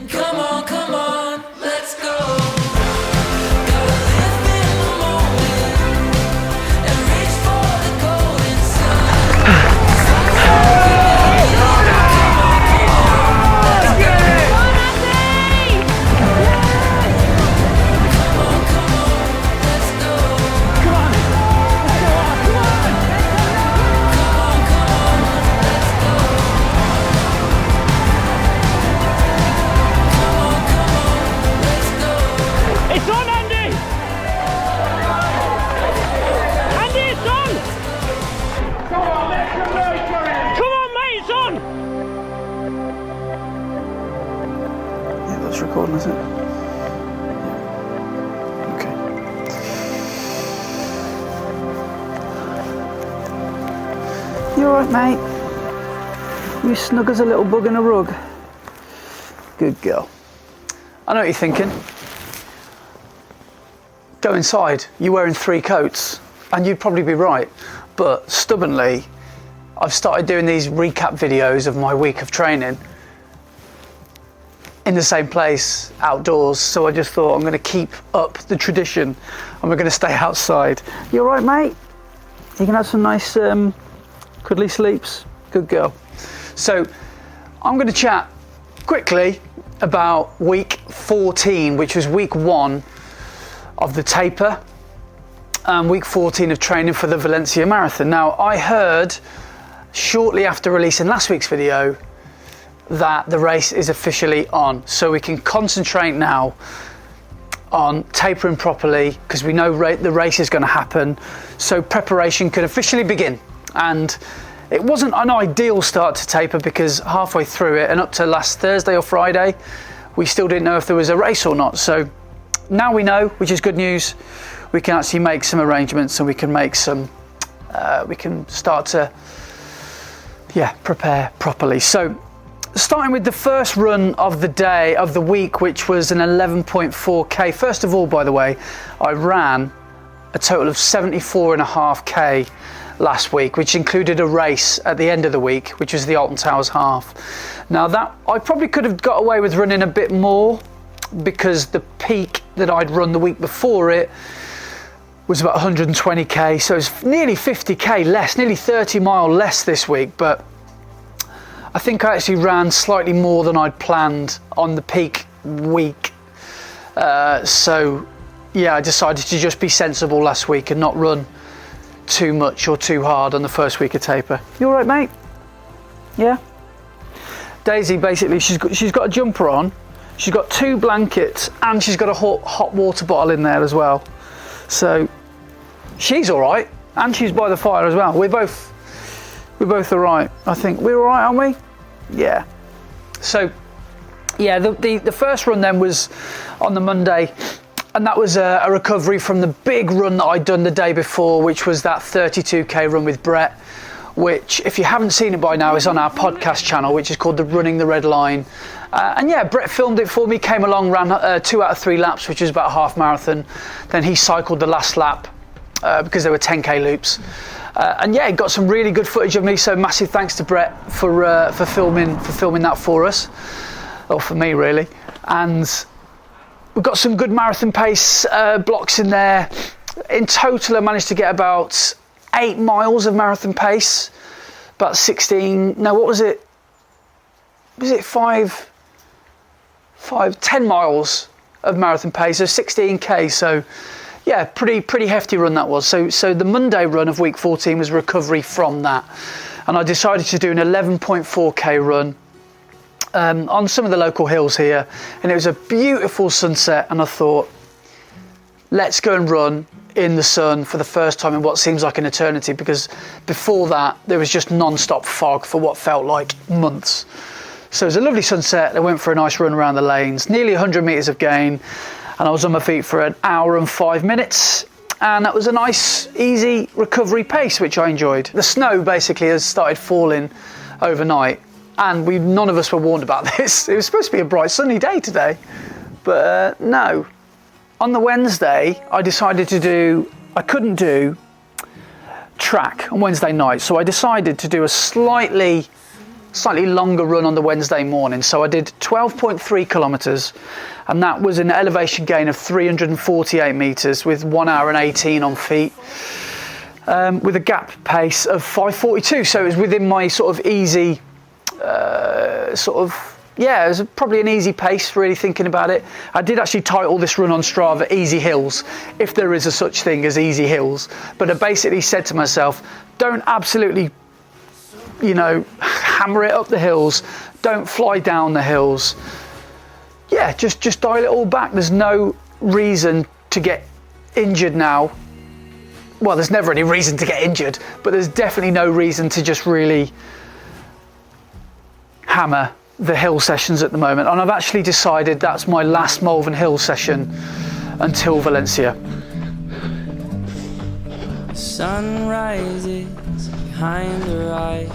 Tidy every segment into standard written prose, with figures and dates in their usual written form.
Come on, let's go. Gotta live in the moment and reach for the golden sun. It's on, Andy! Andy, it's on! Come on, make some noise for him! Come on, mate, it's on! Yeah, that's recording, is it? Yeah. Okay. You alright, mate? You snug as a little bug in a rug? Good girl. I know what you're thinking. Go inside, you're wearing 3 coats, and you'd probably be right, but stubbornly I've started doing these recap videos of my week of training in the same place, outdoors, so I just thought I'm going to keep up the tradition and we're going to stay outside. You alright, mate? You can have some nice cuddly sleeps? Good girl. So I'm going to chat quickly about week 14, which was week 1 of the taper, week 14 of training for the Valencia marathon. Now, I heard shortly after releasing last week's video that the race is officially on, so we can concentrate now on tapering properly because we know the race is going to happen, so preparation can officially begin. And it wasn't an ideal start to taper because halfway through it and up to last Thursday or Friday we still didn't know if there was a race or not. So now we know, which is good news. We can actually make some arrangements and we can make some we can start to prepare properly. So starting with the first run of the day, of the week, which was an 11.4k. First of all, by the way, I ran a total of 74.5k last week, which included a race at the end of the week, which was the Alton Towers half. Now that I probably could have got away with running a bit more because the peak that I'd run the week before it was about 120k, so it's nearly 50k less, nearly 30 mile less this week, but I think I actually ran slightly more than I'd planned on the peak week. So yeah, I decided to just be sensible last week and not run too much or too hard on the first week of taper. You all right, mate? Yeah? Daisy, basically, she's got a jumper on, she's got 2 blankets, and she's got a hot water bottle in there as well. So she's all right, and she's by the fire as well. We're both all right. I think we're all right, aren't we? Yeah. So yeah, the first run then was on the Monday, and that was a recovery from the big run that I'd done the day before, which was that 32k run with Brett, which, if you haven't seen it by now, is on our podcast channel, which is called the Running the Red Line. And yeah, Brett filmed it for me, came along, ran 2 out of 3 laps, which was about a half marathon. Then he cycled the last lap because there were 10k loops. And yeah, he got some really good footage of me, so massive thanks to Brett for filming that for us, or for me really. And we've got some good marathon pace blocks in there. In total, I managed to get about 8 miles of marathon pace, about 16. No, what was it? Was it 10 miles of marathon pace, so 16k. So yeah, pretty hefty run that was. So the Monday run of week 14 was recovery from that, and I decided to do an 11.4k run on some of the local hills here, and it was a beautiful sunset, and I thought, let's go and run in the sun for the first time in what seems like an eternity, because before that there was just non-stop fog for what felt like months. So it was a lovely sunset. I went for a nice run around the lanes, nearly 100 meters of gain, and I was on my feet for 1 hour and 5 minutes, and that was a nice easy recovery pace, which I enjoyed. The snow basically has started falling overnight, and none of us were warned about this. It was supposed to be a bright sunny day today, but no. On the Wednesday, I decided I couldn't do track on Wednesday night, so I decided to do a slightly slightly longer run on the Wednesday morning. So I did 12.3 kilometres, and that was an elevation gain of 348 metres with 1 hour and 18 on feet, with a gap pace of 5:42. So it was within my sort of easy, it was probably an easy pace, really thinking about it. I did actually title this run on Strava Easy Hills, if there is a such thing as easy hills. But I basically said to myself, don't absolutely, hammer it up the hills. Don't fly down the hills. Yeah, just dial it all back. There's no reason to get injured now. Well, there's never any reason to get injured, but there's definitely no reason to just really hammer the hill sessions at the moment. And I've actually decided that's my last Malvern Hill session until Valencia. The sun rises behind her eyes,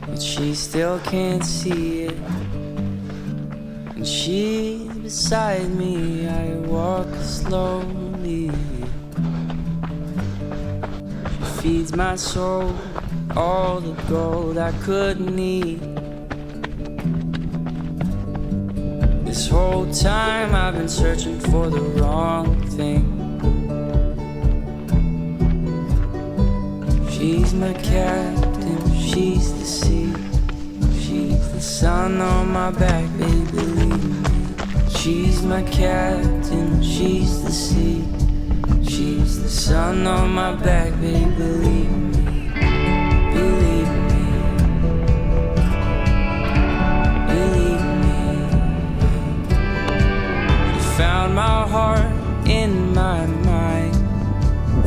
but she still can't see it. And she's beside me, I walk slowly. She feeds my soul all the gold I could need. This whole time I've been searching for the wrong thing. She's my captain, she's the sea. She's the sun on my back, baby, believe me. She's my captain, she's the sea. She's the sun on my back, baby, believe me. Believe me. Believe me. She found my heart in my mind,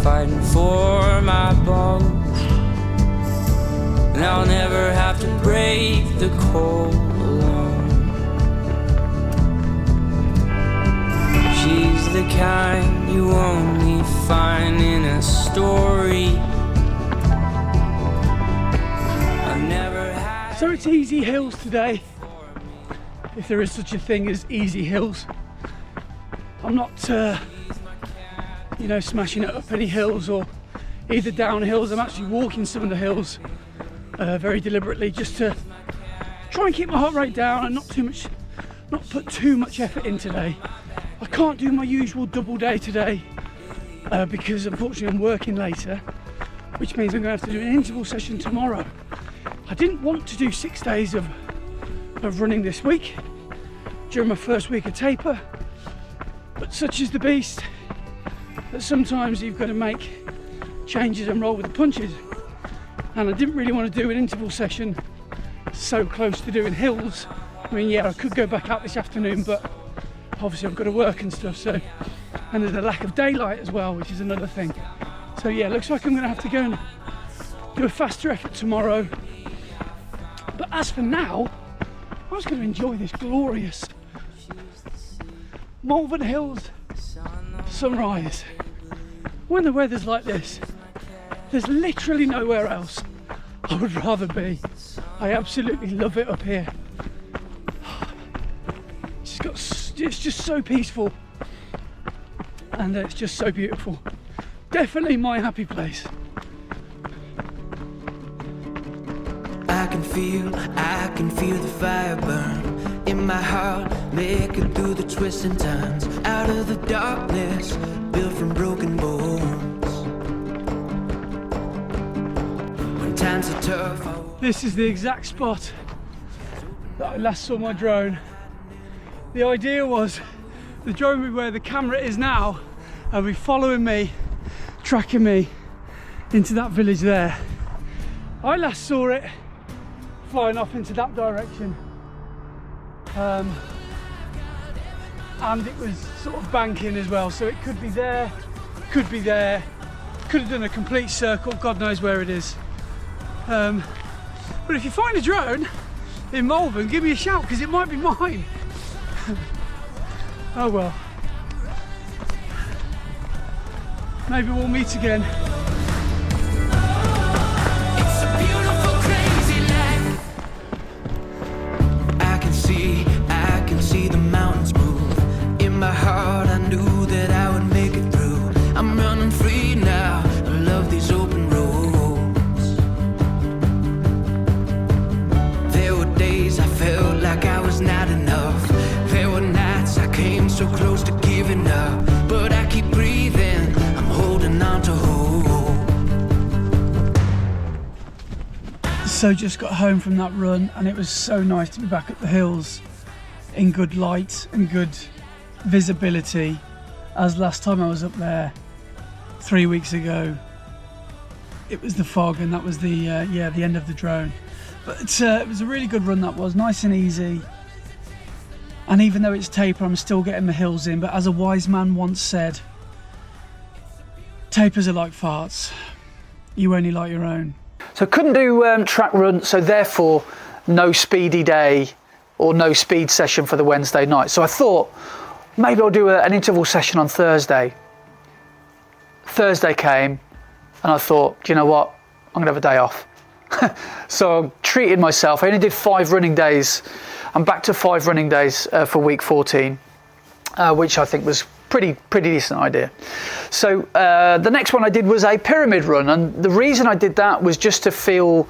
fighting for my bones. And I'll never have to brave the cold alone. She's the kind you only find in a story. I never had. So it's easy hills today, if there is such a thing as easy hills. I'm not, smashing it up any hills or either down hills. I'm actually walking some of the hills very deliberately, just to try and keep my heart rate down and not put too much effort in today. I can't do my usual double day today because unfortunately I'm working later, which means I'm going to have to do an interval session tomorrow. I didn't want to do 6 days of running this week during my first week of taper, but such is the beast that sometimes you've got to make changes and roll with the punches. And I didn't really want to do an interval session so close to doing hills. I mean, yeah, I could go back out this afternoon, but obviously I've got to work and stuff, so, and there's a lack of daylight as well, which is another thing. So yeah, looks like I'm going to have to go and do a faster effort tomorrow. But as for now, I was going to enjoy this glorious Malvern Hills sunrise. When the weather's like this, there's literally nowhere else I would rather be. I absolutely love it up here. It's just so peaceful, and it's just so beautiful. Definitely my happy place. I can feel the fire burn in my heart, make it through the twists and turns, out of the darkness, built from broken bones. When times are tough, This is the exact spot that I last saw my drone. The idea was the drone would be where the camera is now and be following me, tracking me into that village there. I last saw it flying off into that direction, and it was sort of banking as well, so it could be there, could have done a complete circle, God knows where it is. But if you find a drone in Malvern, give me a shout, because it might be mine. Oh well, maybe we'll meet again. it's a beautiful, crazy life. I can see the mountains move. In my heart, I knew that I would make it through. I'm running free now. I love these open roads. so close to giving up, but I keep breathing. I'm holding on to hope. So just got home from that run, and it was so nice to be back at the hills in good light and good visibility, as last time I was up there 3 weeks ago it was the fog, and that was the end of the drone. But it was a really good run, that was nice and easy. And even though it's taper, I'm still getting the hills in. But as a wise man once said, tapers are like farts, you only like your own. So couldn't do track run, so therefore no speedy day or no speed session for the Wednesday night. So I thought maybe I'll do an interval session on Thursday. Thursday came and I thought, do you know what, I'm gonna have a day off. So I treated myself. I only did 5 running days. I'm back to 5 running days for week 14, which I think was pretty decent idea. So the next one I did was a pyramid run, and the reason I did that was just to feel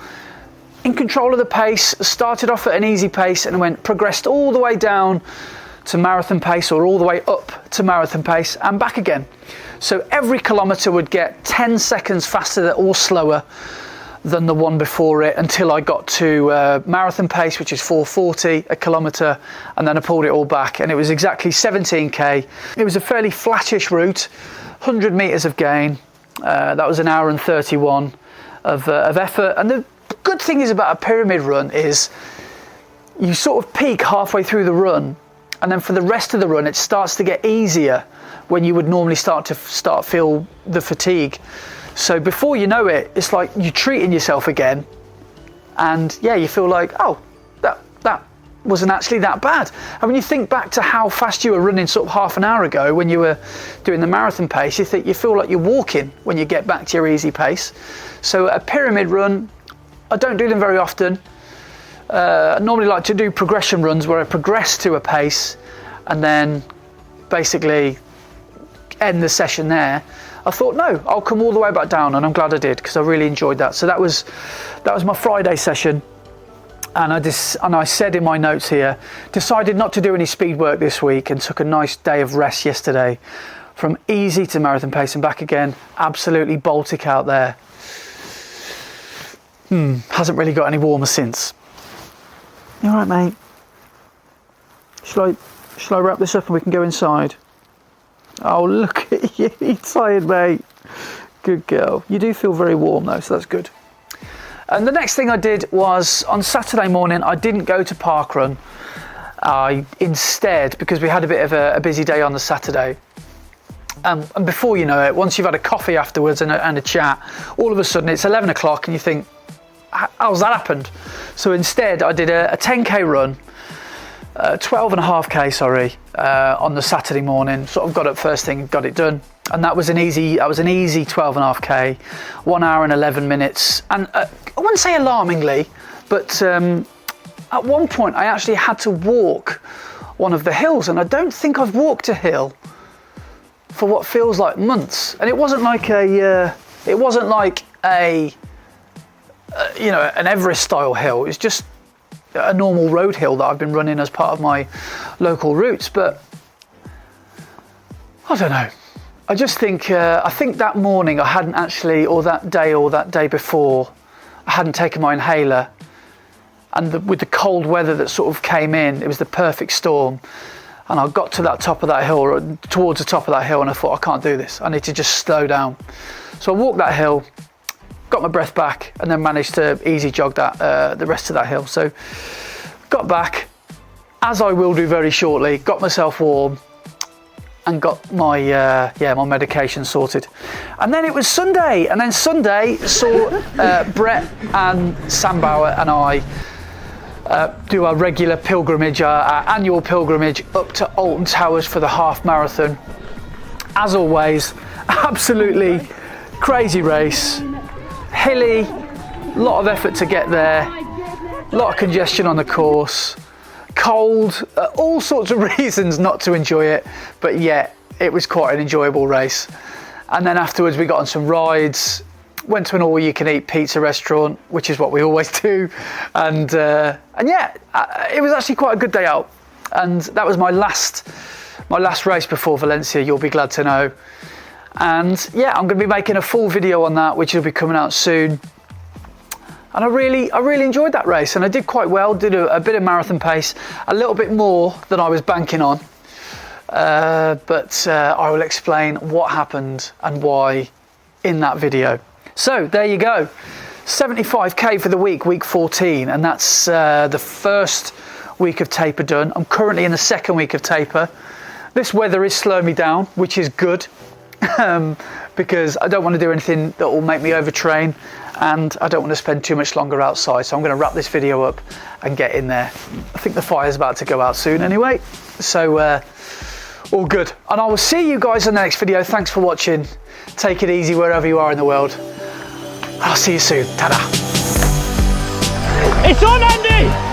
in control of the pace. Started off at an easy pace and progressed all the way down to marathon pace, or all the way up to marathon pace and back again. So every kilometre would get 10 seconds faster or slower than the one before it, until I got to marathon pace, which is 4:40 a kilometre, and then I pulled it all back, and it was exactly 17k. It was a fairly flattish route, 100 metres of gain. That was an hour and 31 of effort. And the good thing is about a pyramid run is you sort of peak halfway through the run, and then for the rest of the run it starts to get easier when you would normally start feel the fatigue. So before you know it, it's like you're treating yourself again, and yeah, you feel like, oh, that wasn't actually that bad. And when you think back to how fast you were running sort of half an hour ago when you were doing the marathon pace, you feel like you're walking when you get back to your easy pace. So a pyramid run, I don't do them very often. I normally like to do progression runs where I progress to a pace and then basically end the session there. I thought, no, I'll come all the way back down, and I'm glad I did, because I really enjoyed that. So that was my Friday session, and I said in my notes here, decided not to do any speed work this week and took a nice day of rest yesterday, from easy to marathon pace and back again. Absolutely Baltic out there. Hasn't really got any warmer since. You all right, mate? Shall I wrap this up and we can go inside? Oh, look at you, you're tired, mate. Good girl. You do feel very warm though, so that's good. And the next thing I did was, on Saturday morning, I didn't go to parkrun. Instead, because we had a bit of a busy day on the Saturday, and before you know it, once you've had a coffee afterwards and a chat, all of a sudden it's 11 o'clock and you think, how's that happened? So instead I did a 10k run, 12.5k, on the Saturday morning. Sort of got up first thing, got it done, and that was an easy 12.5k, 1 hour and 11 minutes. And I wouldn't say alarmingly, but at one point I actually had to walk one of the hills, and I don't think I've walked a hill for what feels like months. And it wasn't like an Everest style hill. It's just a normal road hill that I've been running as part of my local routes. But I don't know, I just think I think that morning I hadn't actually, or that day before, I hadn't taken my inhaler, and with the cold weather that sort of came in, it was the perfect storm, and I got to that top of that hill, or towards the top of that hill, and I thought, I can't do this, I need to just slow down. So I walked that hill, got my breath back, and then managed to easy jog the rest of that hill. So got back, as I will do very shortly, got myself warm and got my my medication sorted. And then it was Sunday, and then Sunday saw Brett and Sam Bauer and I do our regular pilgrimage, our annual pilgrimage up to Alton Towers for the half marathon. As always, absolutely crazy race. Hilly, lot of effort to get there, lot of congestion on the course, cold, all sorts of reasons not to enjoy it, but yet it was quite an enjoyable race. And then afterwards we got on some rides, went to an all-you-can-eat pizza restaurant, which is what we always do, and yeah, it was actually quite a good day out. And that was my last my last race before Valencia, you'll be glad to know. And yeah, I'm going to be making a full video on that, which will be coming out soon. And I really enjoyed that race, and I did quite well, did a bit of marathon pace, a little bit more than I was banking on. But I will explain what happened and why in that video. So there you go, 75k for the week 14, and that's the first week of taper done. I'm currently in the second week of taper. This weather is slowing me down, which is good, because I don't want to do anything that will make me overtrain, and I don't want to spend too much longer outside. So I'm going to wrap this video up and get in there. I think the fire's about to go out soon anyway, so all good. And I will see you guys in the next video. Thanks for watching. Take it easy wherever you are in the world. I'll see you soon. Ta-da. It's on, Andy!